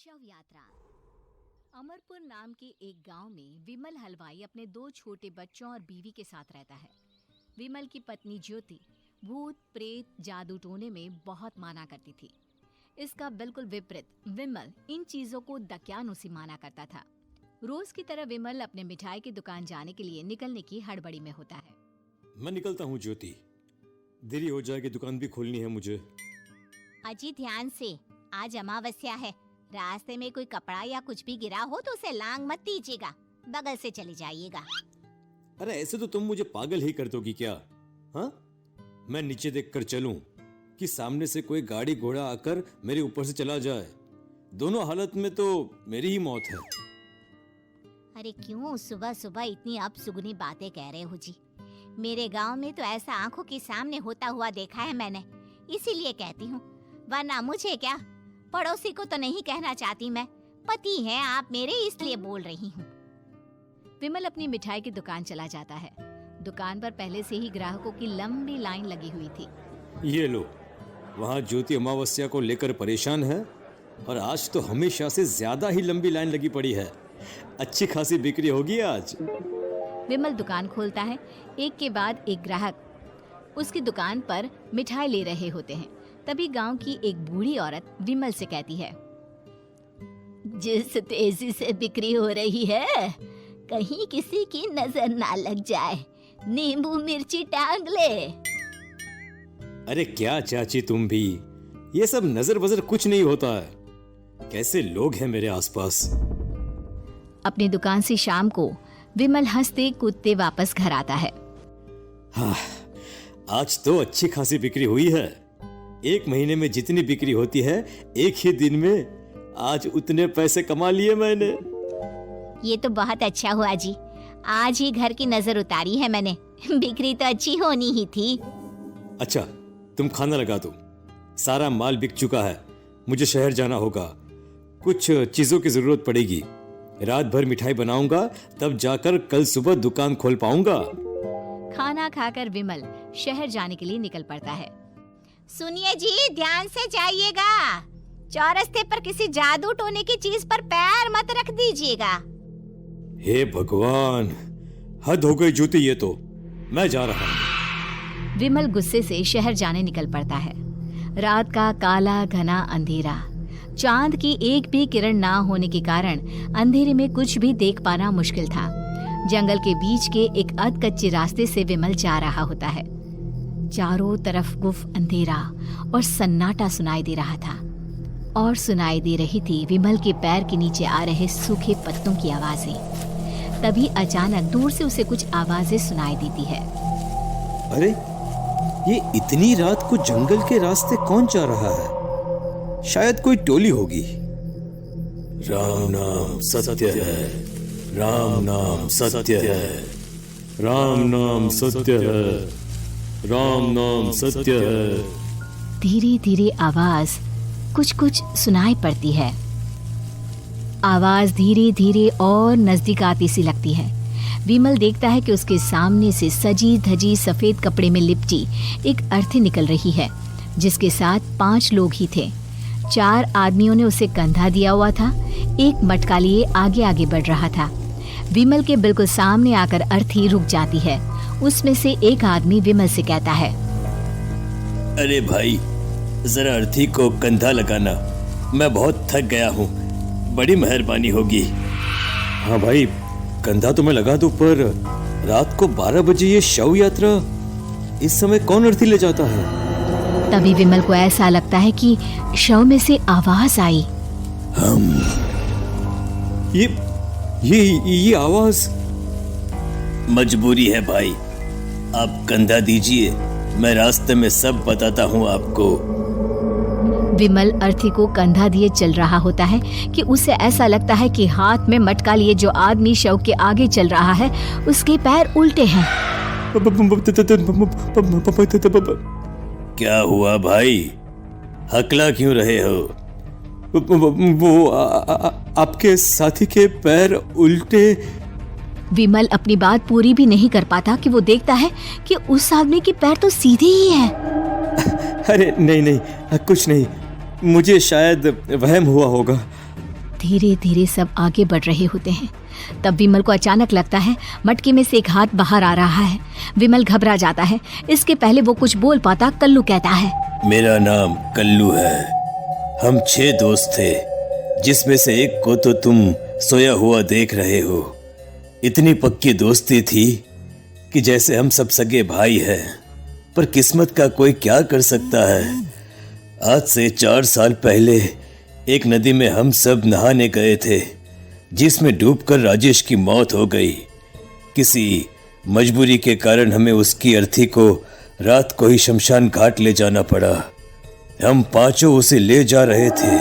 शव यात्रा। अमरपुर नाम के एक गांव में विमल हलवाई अपने 2 छोटे बच्चों और बीवी के साथ रहता है। विमल की पत्नी ज्योति भूत प्रेत जादू टोने में बहुत माना करती थी। इसका बिल्कुल विपरीत विमल इन चीजों को दकियानुसी माना करता था। रोज की तरह विमल अपने मिठाई की दुकान जाने के लिए निकलने की हड़बड़ी में होता है। मैं निकलता हूँ ज्योति, देरी हो जाएगी, दुकान भी खोलनी है मुझे। अजी ध्यान से, आज अमावस्या है। रास्ते में कोई कपड़ा या कुछ भी गिरा हो तो उसे लांग मत दीजिएगा, बगल से चले जाइएगा। अरे ऐसे तो तुम मुझे पागल ही कर दोगी क्या? हाँ, मैं नीचे देखकर चलूं कि सामने से कोई गाड़ी घोड़ा आकर मेरे ऊपर से चला जाए? दोनों हालत में तो मेरी ही मौत है। अरे क्यों सुबह सुबह इतनी अपसुगनी बातें कह रहे हो जी? मेरे गांव में तो ऐसा आंखों के सामने होता हुआ देखा है मैंने, इसीलिए कहती हूँ, वरना मुझे क्या, पड़ोसी को तो नहीं कहना चाहती मैं। पति हैं आप मेरे, इसलिए बोल रही हूँ। विमल अपनी मिठाई की दुकान चला जाता है। दुकान पर पहले से ही ग्राहकों की लंबी लाइन लगी हुई थी। ये लो, वहाँ ज्योति अमावस्या को लेकर परेशान है और आज तो हमेशा से ज्यादा ही लंबी लाइन लगी पड़ी है। अच्छी खासी बिक्री होगी आज। विमल दुकान खोलता है। एक के बाद एक ग्राहक उसकी दुकान पर मिठाई ले रहे होते हैं। तभी गांव की एक बूढ़ी औरत विमल से कहती है, जिस तेजी से बिक्री हो रही है, कहीं किसी की नजर ना लग जाए, नींबू मिर्ची टांग ले। अरे क्या चाची तुम भी, ये सब नजर बजर कुछ नहीं होता है। कैसे लोग हैं मेरे आसपास। अपनी दुकान से शाम को विमल हंसते कूदते वापस घर आता है। हाँ, आज तो अच्छी खासी बिक्री हुई है। एक महीने में जितनी बिक्री होती है, एक ही दिन में आज उतने पैसे कमा लिए मैंने। ये तो बहुत अच्छा हुआ जी, आज ही घर की नजर उतारी है मैंने। बिक्री तो अच्छी होनी ही थी। अच्छा, तुम खाना लगा दो, सारा माल बिक चुका है। मुझे शहर जाना होगा, कुछ चीजों की जरूरत पड़ेगी। रात भर मिठाई बनाऊंगा, तब जाकर कल सुबह दुकान खोल पाऊंगा। खाना खाकर विमल शहर जाने के लिए निकल पड़ता है। सुनिए जी, ध्यान से जाइएगा। चौरस्ते पर किसी जादू टोने की चीज पर पैर मत रख दीजिएगा। हे भगवान, हद हो गई ज्योति, ये तो मैं जा रहा हूँ। विमल गुस्से से शहर जाने निकल पड़ता है। रात का काला घना अंधेरा, चांद की एक भी किरण ना होने के कारण अंधेरे में कुछ भी देख पाना मुश्किल था। जंगल के बीच के एक अधकच्चे रास्ते से विमल जा रहा होता है। चारों तरफ गुफ अंधेरा और सन्नाटा सुनाई दे रहा था, और सुनाई दे रही थी विमल के पैर के नीचे आ रहे सूखे पत्तों की आवाजें। तभी अचानक दूर से उसे कुछ आवाजें सुनाई देती है। अरे, ये इतनी रात को जंगल के रास्ते कौन जा रहा है? शायद कोई टोली होगी। राम नाम सत्य है, राम नाम सत्य है, राम नाम सत्य है, राम नाम सत्य है। धीरे धीरे आवाज कुछ कुछ सुनाई पड़ती है। आवाज धीरे धीरे और नजदीक आती सी लगती है। विमल देखता है कि उसके सामने से सजी धजी सफेद कपड़े में लिपटी एक अर्थी निकल रही है, जिसके साथ 5 लोग ही थे। 4 आदमियों ने उसे कंधा दिया हुआ था। एक मटका लिए आगे आगे बढ़ रहा था। विमल के बिल्कुल सामने आकर अर्थी रुक जाती है। उसमें से एक आदमी विमल से कहता है, अरे भाई, जरा अर्थी को कंधा लगाना, मैं बहुत थक गया हूँ, बड़ी मेहरबानी होगी। हाँ भाई, कंधा तो मैं लगा दूं, पर रात को 12 बजे ये शव यात्रा, इस समय कौन अर्थी ले जाता है? तभी विमल को ऐसा लगता है कि शव में से आवाज आई। ये आवाज। मजबूरी है भाई, आप कंधा दीजिए, मैं रास्ते में सब बताता हूँ आपको। विमल अर्थी को कंधा दिए चल रहा होता है कि उसे ऐसा लगता है कि हाथ में मटका लिए जो आदमी शव के आगे चल रहा है, उसके पैर उल्टे हैं। क्या हुआ भाई, हकला क्यों रहे हो? वो आपके साथी के पैर उल्टे। विमल अपनी बात पूरी भी नहीं कर पाता कि वो देखता है कि उस आदमी के पैर तो सीधे ही हैं। अरे नहीं, कुछ नहीं, मुझे शायद वहम हुआ होगा। धीरे धीरे सब आगे बढ़ रहे होते हैं। तब विमल को अचानक लगता है मटके में से एक हाथ बाहर आ रहा है। विमल घबरा जाता है। इसके पहले वो कुछ बोल पाता, कल्लू कहता है, मेरा नाम कल्लू है। हम 6 दोस्त थे, जिसमें से एक को तो तुम सोया हुआ देख रहे हो। इतनी पक्की दोस्ती थी कि जैसे हम सब सगे भाई हैं। पर किस्मत का कोई क्या कर सकता है। आज से 4 साल पहले एक नदी में हम सब नहाने गए थे, जिसमें डूबकर राजेश की मौत हो गई। किसी मजबूरी के कारण हमें उसकी अर्थी को रात को ही शमशान घाट ले जाना पड़ा। हम 5 उसे ले जा रहे थे।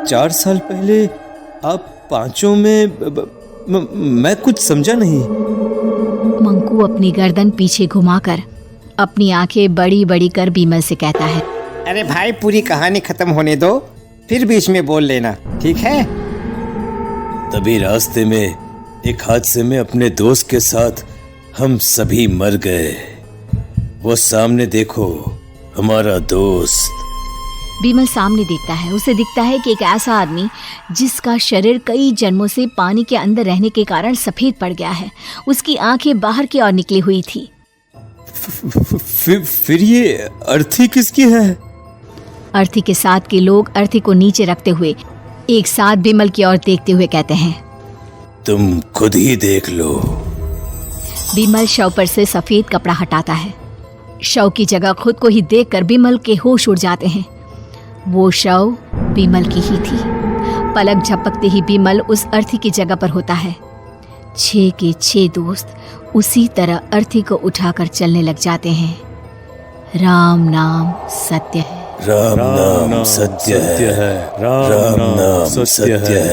4 साल पहले आप 5 में मैं कुछ समझा नहीं। मंकू अपनी गर्दन पीछे घुमाकर अपनी आंखें बड़ी बड़ी कर विमल से कहता है, अरे भाई, पूरी कहानी खत्म होने दो, फिर बीच में बोल लेना, ठीक है? तभी रास्ते में एक हादसे में अपने दोस्त के साथ हम सभी मर गए। वो सामने देखो, हमारा दोस्त। विमल सामने देखता है। उसे दिखता है कि एक ऐसा आदमी जिसका शरीर कई जन्मों से पानी के अंदर रहने के कारण सफेद पड़ गया है। उसकी आंखें बाहर की ओर निकली हुई थी। फिर ये अर्थी किसकी है? अर्थी के साथ के लोग अर्थी को नीचे रखते हुए एक साथ विमल की ओर देखते हुए कहते हैं, तुम खुद ही देख लो। विमल शव पर से सफेद कपड़ा हटाता है। शव की जगह खुद को ही देखकर विमल के होश उड़ जाते हैं। वो शव विमल की ही थी। पलक झपकते ही विमल उस अर्थी की जगह पर होता है। 6 के 6 दोस्त उसी तरह अर्थी को उठाकर चलने लग जाते हैं। राम नाम सत्य है। राम नाम सत्य है। राम नाम सत्य है।